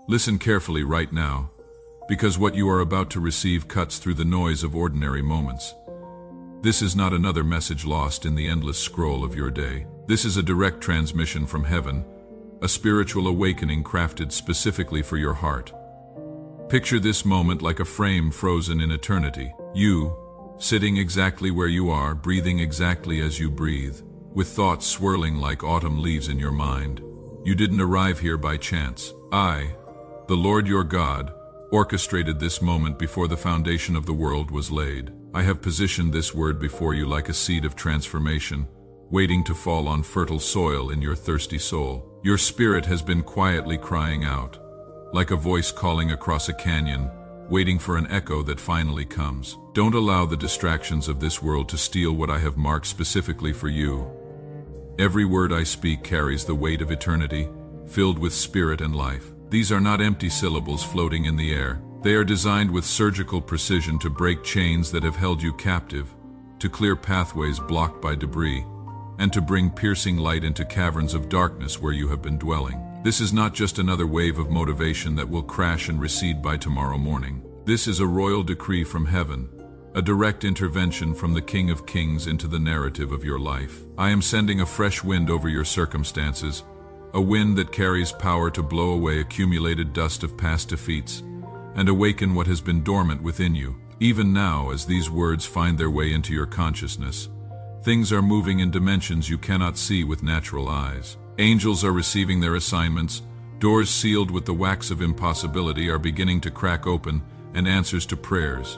Listen carefully right now, because what you are about to receive cuts through the noise of ordinary moments. This is not another message lost in the endless scroll of your day. This is a direct transmission from heaven, a spiritual awakening crafted specifically for your heart. Picture this moment like a frame frozen in eternity. You, sitting exactly where you are, breathing exactly as you breathe, with thoughts swirling like autumn leaves in your mind. You didn't arrive here by chance. I, the Lord your God, orchestrated this moment before the foundation of the world was laid. I have positioned this word before you like a seed of transformation, waiting to fall on fertile soil in your thirsty soul. Your spirit has been quietly crying out, like a voice calling across a canyon, waiting for an echo that finally comes. Don't allow the distractions of this world to steal what I have marked specifically for you. Every word I speak carries the weight of eternity, filled with spirit and life. These are not empty syllables floating in the air. They are designed with surgical precision to break chains that have held you captive, to clear pathways blocked by debris, and to bring piercing light into caverns of darkness where you have been dwelling. This is not just another wave of motivation that will crash and recede by tomorrow morning. This is a royal decree from heaven, a direct intervention from the King of Kings into the narrative of your life. I am sending a fresh wind over your circumstances, a wind that carries power to blow away accumulated dust of past defeats and awaken what has been dormant within you. Even now, as these words find their way into your consciousness, things are moving in dimensions you cannot see with natural eyes. Angels are receiving their assignments, doors sealed with the wax of impossibility are beginning to crack open, and answers to prayers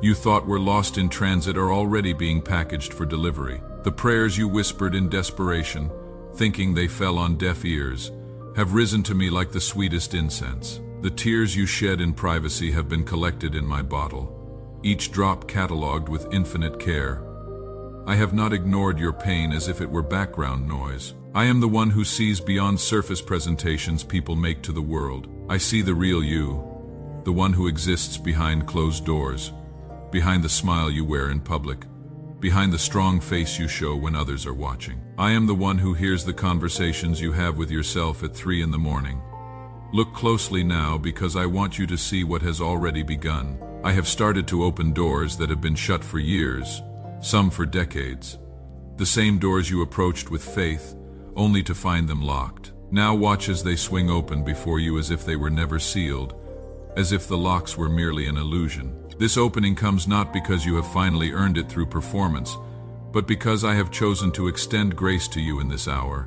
you thought were lost in transit are already being packaged for delivery. The prayers you whispered in desperation, thinking they fell on deaf ears, have risen to me like the sweetest incense. The tears you shed in privacy have been collected in my bottle, each drop catalogued with infinite care. I have not ignored your pain as if it were background noise. I am the one who sees beyond surface presentations people make to the world. I see the real you, the one who exists behind closed doors, behind the smile you wear in public, behind the strong face you show when others are watching. I am the one who hears the conversations you have with yourself at 3 in the morning. Look closely now, because I want you to see what has already begun. I have started to open doors that have been shut for years, some for decades. The same doors you approached with faith, only to find them locked. Now watch as they swing open before you as if they were never sealed, as if the locks were merely an illusion. This opening comes not because you have finally earned it through performance, but because I have chosen to extend grace to you in this hour.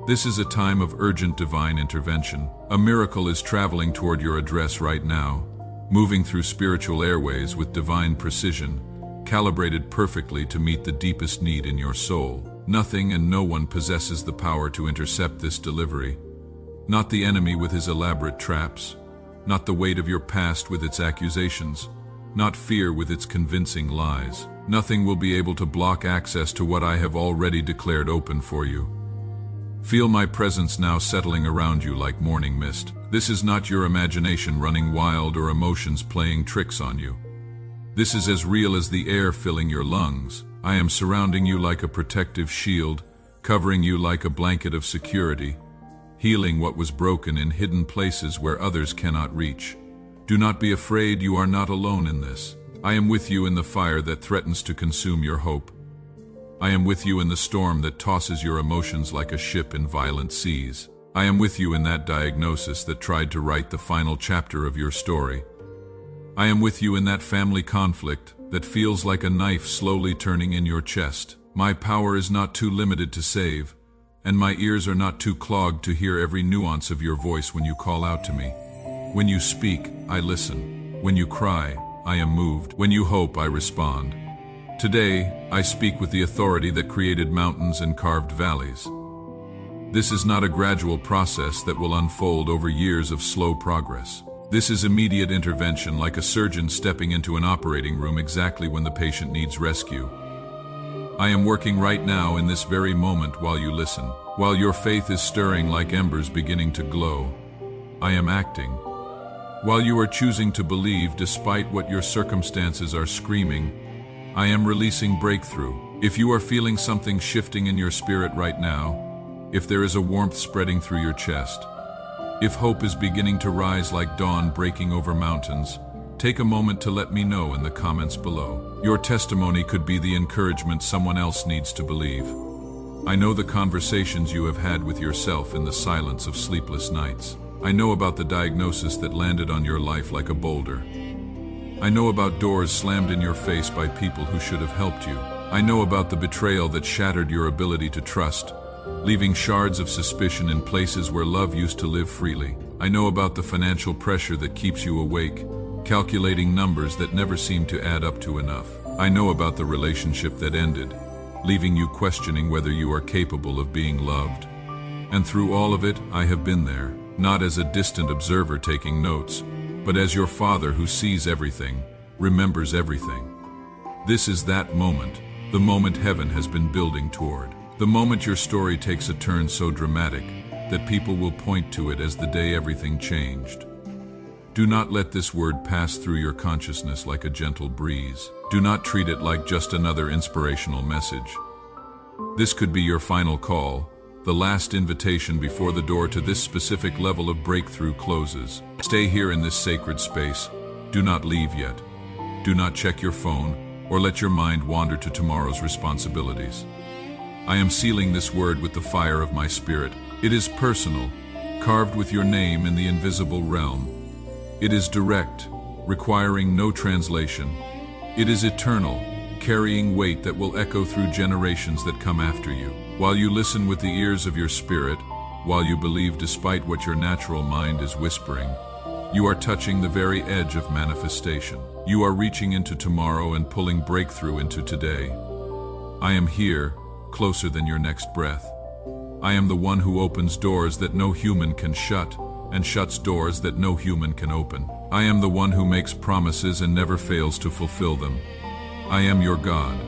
This is a time of urgent divine intervention. A miracle is traveling toward your address right now, moving through spiritual airways with divine precision, calibrated perfectly to meet the deepest need in your soul. Nothing and no one possesses the power to intercept this delivery. Not the enemy with his elaborate traps, not the weight of your past with its accusations, not fear with its convincing lies. Nothing will be able to block access to what I have already declared open for you. Feel my presence now settling around you like morning mist. This is not your imagination running wild or emotions playing tricks on you. This is as real as the air filling your lungs. I am surrounding you like a protective shield, covering you like a blanket of security, healing what was broken in hidden places where others cannot reach. Do not be afraid, you are not alone in this. I am with you in the fire that threatens to consume your hope. I am with you in the storm that tosses your emotions like a ship in violent seas. I am with you in that diagnosis that tried to write the final chapter of your story. I am with you in that family conflict that feels like a knife slowly turning in your chest. My power is not too limited to save, and my ears are not too clogged to hear every nuance of your voice when you call out to me. When you speak, I listen. When you cry, I am moved. When you hope, I respond. Today, I speak with the authority that created mountains and carved valleys. This is not a gradual process that will unfold over years of slow progress. This is immediate intervention, like a surgeon stepping into an operating room exactly when the patient needs rescue. I am working right now in this very moment while you listen. While your faith is stirring like embers beginning to glow, I am acting. While you are choosing to believe despite what your circumstances are screaming, I am releasing breakthrough. If you are feeling something shifting in your spirit right now, if there is a warmth spreading through your chest, If hope is beginning to rise like dawn breaking over mountains, take a moment to let me know in the comments below. Your testimony could be the encouragement someone else needs to believe. I know the conversations you have had with yourself in the silence of sleepless nights. I know about the diagnosis that landed on your life like a boulder. I know about doors slammed in your face by people who should have helped you. I know about the betrayal that shattered your ability to trust, leaving shards of suspicion in places where love used to live freely. I know about the financial pressure that keeps you awake, calculating numbers that never seem to add up to enough. I know about the relationship that ended, leaving you questioning whether you are capable of being loved. And through all of it, I have been there, not as a distant observer taking notes, but as your father who sees everything, remembers everything. This is that moment, the moment heaven has been building toward. The moment your story takes a turn so dramatic that people will point to it as the day everything changed. Do not let this word pass through your consciousness like a gentle breeze. Do not treat it like just another inspirational message. This could be your final call, the last invitation before the door to this specific level of breakthrough closes. Stay here in this sacred space. Do not leave yet. Do not check your phone or let your mind wander to tomorrow's responsibilities. I am sealing this word with the fire of my spirit. It is personal, carved with your name in the invisible realm. It is direct, requiring no translation. It is eternal, carrying weight that will echo through generations that come after you. While you listen with the ears of your spirit, while you believe despite what your natural mind is whispering, you are touching the very edge of manifestation. You are reaching into tomorrow and pulling breakthrough into today. I am here, closer than your next breath. I am the one who opens doors that no human can shut, and shuts doors that no human can open. I am the one who makes promises and never fails to fulfill them. I am your God,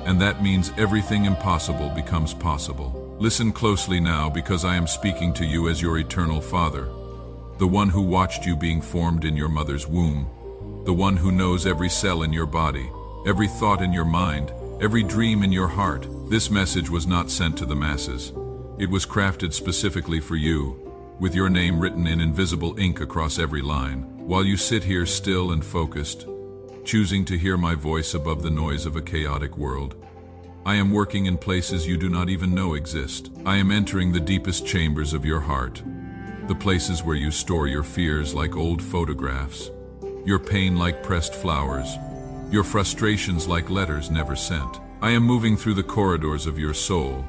and that means everything impossible becomes possible. Listen closely now, because I am speaking to you as your eternal Father, the one who watched you being formed in your mother's womb, the one who knows every cell in your body, every thought in your mind, every dream in your heart. This message was not sent to the masses. It was crafted specifically for you, with your name written in invisible ink across every line. While you sit here still and focused, choosing to hear my voice above the noise of a chaotic world, I am working in places you do not even know exist. I am entering the deepest chambers of your heart, the places where you store your fears like old photographs, your pain like pressed flowers, your frustrations like letters never sent. I am moving through the corridors of your soul,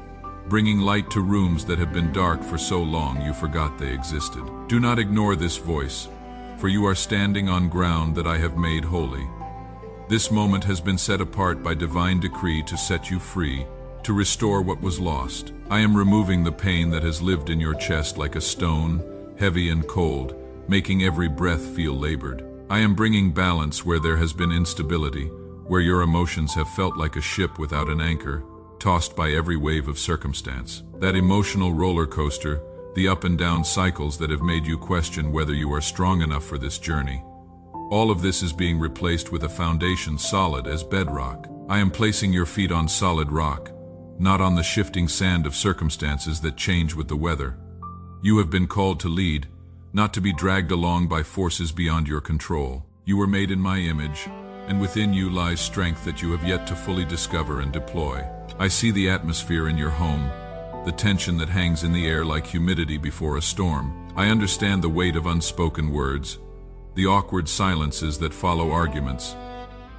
bringing light to rooms that have been dark for so long you forgot they existed. Do not ignore this voice, for you are standing on ground that I have made holy. This moment has been set apart by divine decree to set you free, to restore what was lost. I am removing the pain that has lived in your chest like a stone, heavy and cold, making every breath feel labored. I am bringing balance where there has been instability, where your emotions have felt like a ship without an anchor, tossed by every wave of circumstance. That emotional roller coaster, the up and down cycles that have made you question whether you are strong enough for this journey. All of this is being replaced with a foundation solid as bedrock. I am placing your feet on solid rock, not on the shifting sand of circumstances that change with the weather. You have been called to lead, not to be dragged along by forces beyond your control. You were made in my image, and within you lies strength that you have yet to fully discover and deploy. I see the atmosphere in your home, the tension that hangs in the air like humidity before a storm. I understand the weight of unspoken words, the awkward silences that follow arguments.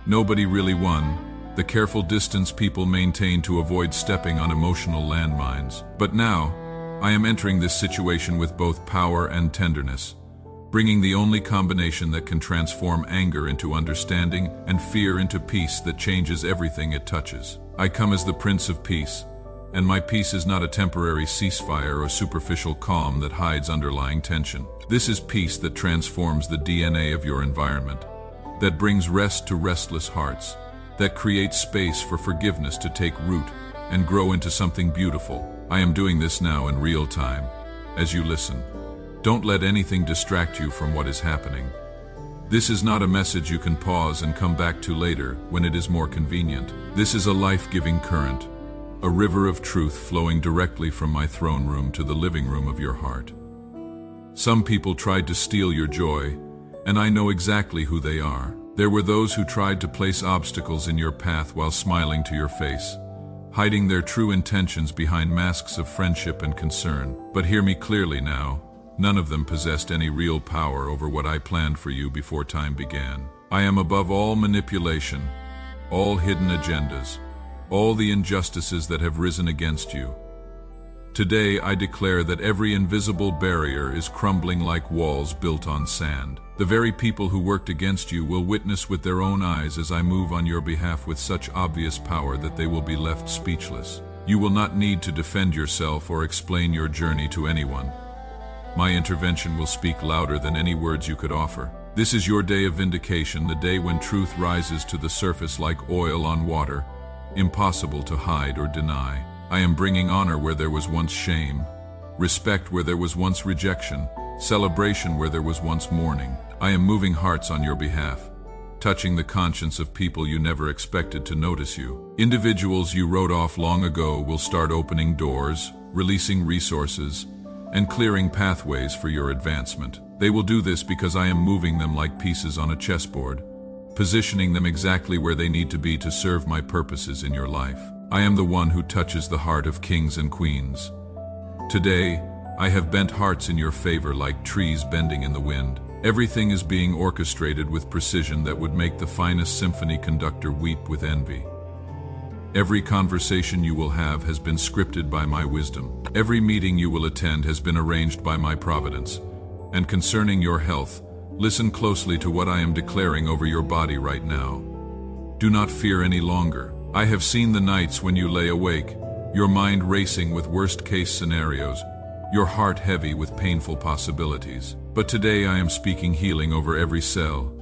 Nobody really won, the careful distance people maintain to avoid stepping on emotional landmines. But now, I am entering this situation with both power and tenderness, bringing the only combination that can transform anger into understanding and fear into peace that changes everything it touches. I come as the Prince of Peace, and my peace is not a temporary ceasefire or superficial calm that hides underlying tension. This is peace that transforms the DNA of your environment, that brings rest to restless hearts, that creates space for forgiveness to take root and grow into something beautiful. I am doing this now in real time, as you listen. Don't let anything distract you from what is happening. This is not a message you can pause and come back to later when it is more convenient. This is a life-giving current, a river of truth flowing directly from my throne room to the living room of your heart. Some people tried to steal your joy, and I know exactly who they are. There were those who tried to place obstacles in your path while smiling to your face, hiding their true intentions behind masks of friendship and concern. But hear me clearly now, none of them possessed any real power over what I planned for you before time began. I am above all manipulation, all hidden agendas, all the injustices that have risen against you. Today I declare that every invisible barrier is crumbling like walls built on sand. The very people who worked against you will witness with their own eyes as I move on your behalf with such obvious power that they will be left speechless. You will not need to defend yourself or explain your journey to anyone. My intervention will speak louder than any words you could offer. This is your day of vindication, the day when truth rises to the surface like oil on water, impossible to hide or deny. I am bringing honor where there was once shame, respect where there was once rejection, celebration where there was once mourning. I am moving hearts on your behalf, touching the conscience of people you never expected to notice you. Individuals you wrote off long ago will start opening doors, releasing resources, and clearing pathways for your advancement. They will do this because I am moving them like pieces on a chessboard, positioning them exactly where they need to be to serve my purposes in your life. I am the one who touches the heart of kings and queens. Today, I have bent hearts in your favor like trees bending in the wind. Everything is being orchestrated with precision that would make the finest symphony conductor weep with envy. Every conversation you will have has been scripted by my wisdom. Every meeting you will attend has been arranged by my providence. And concerning your health, listen closely to what I am declaring over your body right now. Do not fear any longer. I have seen the nights when you lay awake, your mind racing with worst-case scenarios, your heart heavy with painful possibilities. But today I am speaking healing over every cell,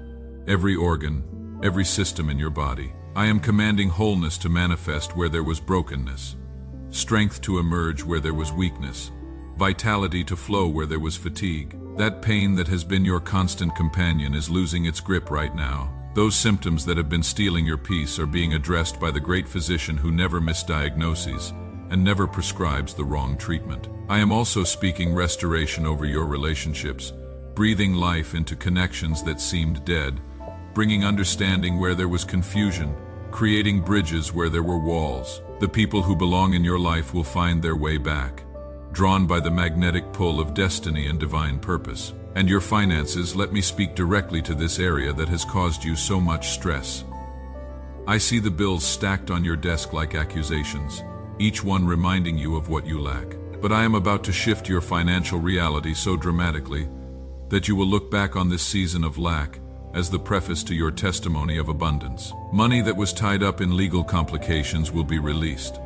every organ, every system in your body. I am commanding wholeness to manifest where there was brokenness, strength to emerge where there was weakness, vitality to flow where there was fatigue. That pain that has been your constant companion is losing its grip right now. Those symptoms that have been stealing your peace are being addressed by the great physician who never misdiagnoses and never prescribes the wrong treatment. I am also speaking restoration over your relationships, breathing life into connections that seemed dead, bringing understanding where there was confusion, creating bridges where there were walls. The people who belong in your life will find their way back, drawn by the magnetic pull of destiny and divine purpose. And your finances, let me speak directly to this area that has caused you so much stress. I see the bills stacked on your desk like accusations, each one reminding you of what you lack. But I am about to shift your financial reality so dramatically that you will look back on this season of lack as the preface to your testimony of abundance. Money that was tied up in legal complications will be released.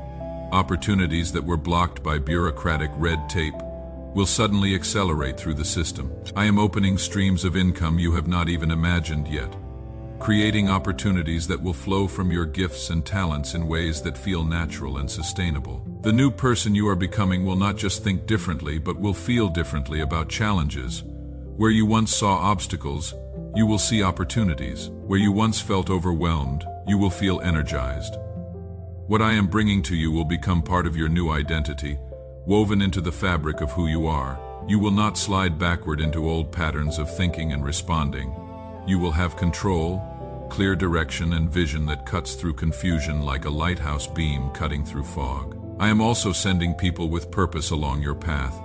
Opportunities that were blocked by bureaucratic red tape will suddenly accelerate through the system. I am opening streams of income you have not even imagined yet, creating opportunities that will flow from your gifts and talents in ways that feel natural and sustainable. The new person you are becoming will not just think differently, but will feel differently about challenges. Where you once saw obstacles, you will see opportunities. Where you once felt overwhelmed, you will feel energized. What I am bringing to you will become part of your new identity, woven into the fabric of who you are. You will not slide backward into old patterns of thinking and responding. You will have control, clear direction, and vision that cuts through confusion like a lighthouse beam cutting through fog. I am also sending people with purpose along your path.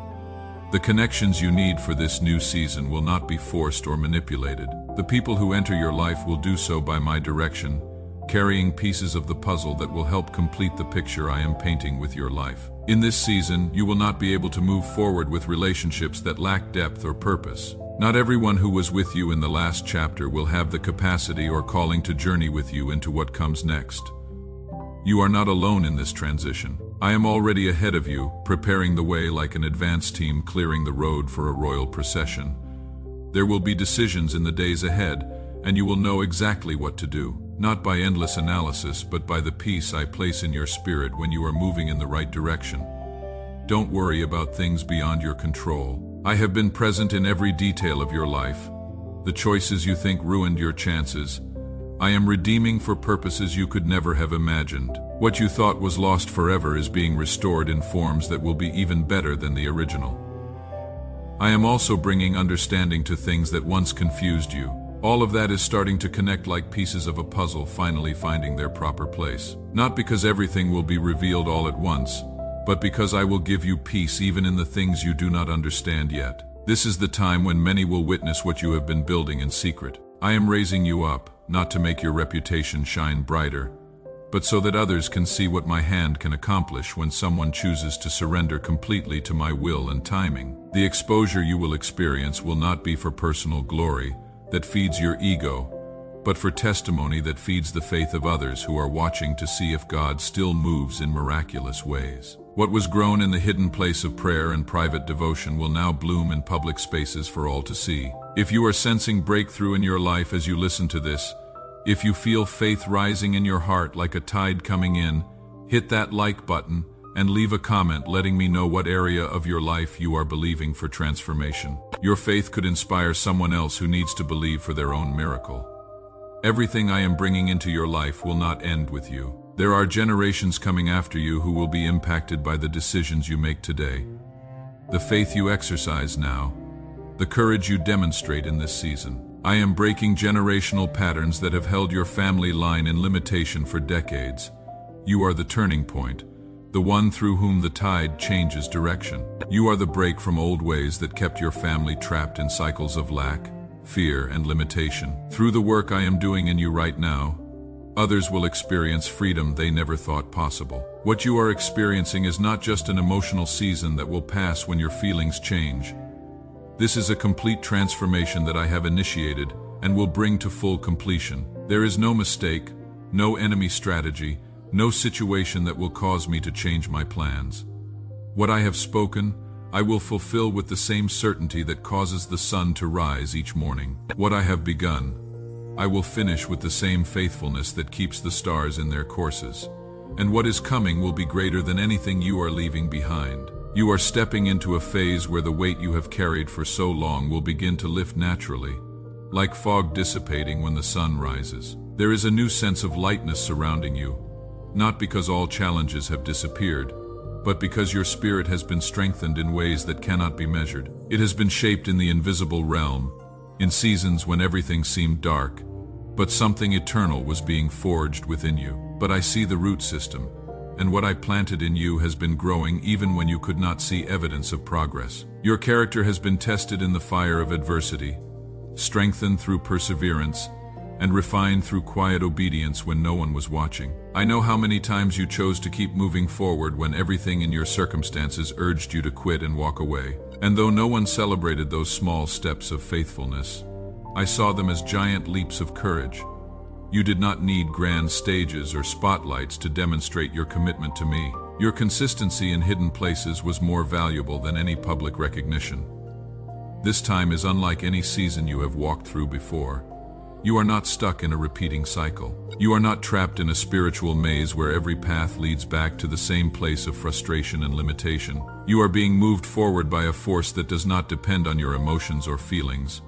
The connections you need for this new season will not be forced or manipulated. The people who enter your life will do so by my direction, carrying pieces of the puzzle that will help complete the picture I am painting with your life. In this season, you will not be able to move forward with relationships that lack depth or purpose. Not everyone who was with you in the last chapter will have the capacity or calling to journey with you into what comes next. You are not alone in this transition. I am already ahead of you, preparing the way like an advance team clearing the road for a royal procession. There will be decisions in the days ahead, and you will know exactly what to do. Not by endless analysis, but by the peace I place in your spirit when you are moving in the right direction. Don't worry about things beyond your control. I have been present in every detail of your life. The choices you think ruined your chances, I am redeeming for purposes you could never have imagined. What you thought was lost forever is being restored in forms that will be even better than the original. I am also bringing understanding to things that once confused you. All of that is starting to connect like pieces of a puzzle, finally finding their proper place. Not because everything will be revealed all at once, but because I will give you peace even in the things you do not understand yet. This is the time when many will witness what you have been building in secret. I am raising you up, not to make your reputation shine brighter, but so that others can see what my hand can accomplish when someone chooses to surrender completely to my will and timing. The exposure you will experience will not be for personal glory that feeds your ego, but for testimony that feeds the faith of others who are watching to see if God still moves in miraculous ways. What was grown in the hidden place of prayer and private devotion will now bloom in public spaces for all to see. If you are sensing breakthrough in your life as you listen to this, if you feel faith rising in your heart like a tide coming in, hit that like button and leave a comment letting me know what area of your life you are believing for transformation. Your faith could inspire someone else who needs to believe for their own miracle. Everything I am bringing into your life will not end with you. There are generations coming after you who will be impacted by the decisions you make today. The faith you exercise now, the courage you demonstrate in this season. I am breaking generational patterns that have held your family line in limitation for decades. You are the turning point, the one through whom the tide changes direction. You are the break from old ways that kept your family trapped in cycles of lack, fear, and limitation. Through the work I am doing in you right now, others will experience freedom they never thought possible. What you are experiencing is not just an emotional season that will pass when your feelings change. This is a complete transformation that I have initiated and will bring to full completion. There is no mistake, no enemy strategy, no situation that will cause me to change my plans. What I have spoken, I will fulfill with the same certainty that causes the sun to rise each morning. What I have begun, I will finish with the same faithfulness that keeps the stars in their courses. And what is coming will be greater than anything you are leaving behind. You are stepping into a phase where the weight you have carried for so long will begin to lift naturally, like fog dissipating when the sun rises. There is a new sense of lightness surrounding you, not because all challenges have disappeared, but because your spirit has been strengthened in ways that cannot be measured. It has been shaped in the invisible realm, in seasons when everything seemed dark, but something eternal was being forged within you. But I see the root system, and what I planted in you has been growing even when you could not see evidence of progress. Your character has been tested in the fire of adversity, strengthened through perseverance, and refined through quiet obedience when no one was watching. I know how many times you chose to keep moving forward when everything in your circumstances urged you to quit and walk away. And though no one celebrated those small steps of faithfulness, I saw them as giant leaps of courage. You did not need grand stages or spotlights to demonstrate your commitment to me. Your consistency in hidden places was more valuable than any public recognition. This time is unlike any season you have walked through before. You are not stuck in a repeating cycle. You are not trapped in a spiritual maze where every path leads back to the same place of frustration and limitation. You are being moved forward by a force that does not depend on your emotions or feelings,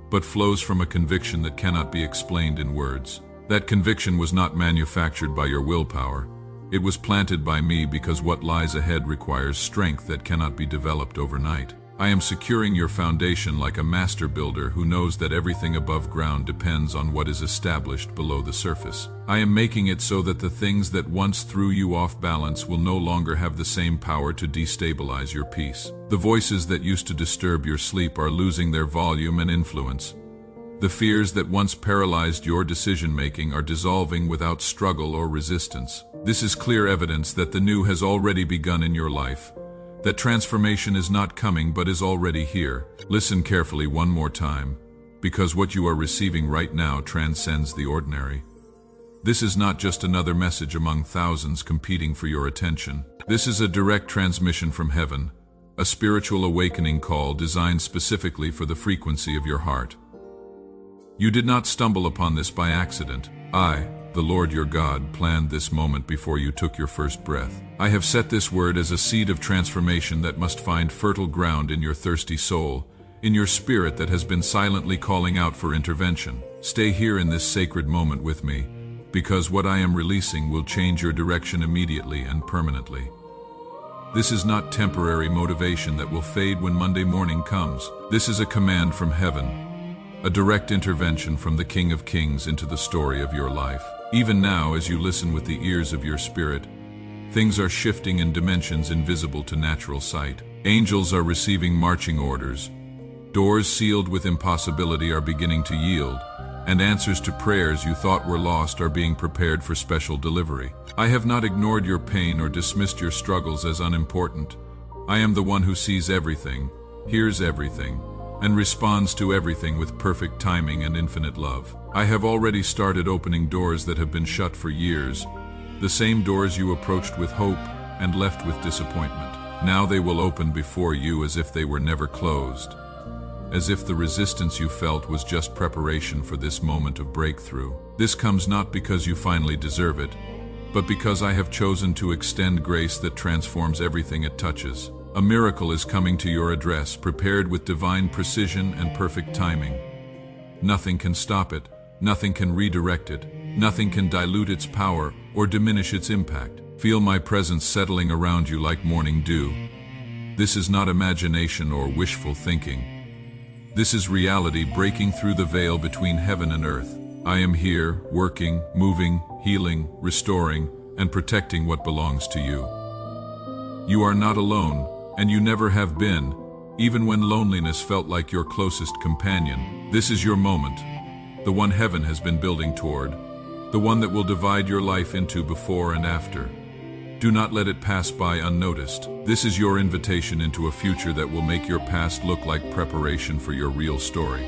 but flows from a conviction that cannot be explained in words. That conviction was not manufactured by your willpower. It was planted by me because what lies ahead requires strength that cannot be developed overnight. I am securing your foundation like a master builder who knows that everything above ground depends on what is established below the surface. I am making it so that the things that once threw you off balance will no longer have the same power to destabilize your peace. The voices that used to disturb your sleep are losing their volume and influence. The fears that once paralyzed your decision-making are dissolving without struggle or resistance. This is clear evidence that the new has already begun in your life, that transformation is not coming but is already here. Listen carefully one more time, because what you are receiving right now transcends the ordinary. This is not just another message among thousands competing for your attention. This is a direct transmission from heaven, a spiritual awakening call designed specifically for the frequency of your heart. You did not stumble upon this by accident. I, the Lord your God, planned this moment before you took your first breath. I have set this word as a seed of transformation that must find fertile ground in your thirsty soul, in your spirit that has been silently calling out for intervention. Stay here in this sacred moment with me, because what I am releasing will change your direction immediately and permanently. This is not temporary motivation that will fade when Monday morning comes. This is a command from heaven, a direct intervention from the King of Kings into the story of your life. Even now, as you listen with the ears of your spirit, things are shifting in dimensions invisible to natural sight. Angels are receiving marching orders. Doors sealed with impossibility are beginning to yield, and answers to prayers you thought were lost are being prepared for special delivery. I have not ignored your pain or dismissed your struggles as unimportant. I am the one who sees everything, hears everything, and responds to everything with perfect timing and infinite love. I have already started opening doors that have been shut for years, the same doors you approached with hope and left with disappointment. Now they will open before you as if they were never closed, as if the resistance you felt was just preparation for this moment of breakthrough. This comes not because you finally deserve it, but because I have chosen to extend grace that transforms everything it touches. A miracle is coming to your address, prepared with divine precision and perfect timing. Nothing can stop it, nothing can redirect it, nothing can dilute its power or diminish its impact. Feel my presence settling around you like morning dew. This is not imagination or wishful thinking. This is reality breaking through the veil between heaven and earth. I am here, working, moving, healing, restoring, and protecting what belongs to you. You are not alone, and you never have been, even when loneliness felt like your closest companion. This is your moment, the one heaven has been building toward, the one that will divide your life into before and after. Do not let it pass by unnoticed. This is your invitation into a future that will make your past look like preparation for your real story.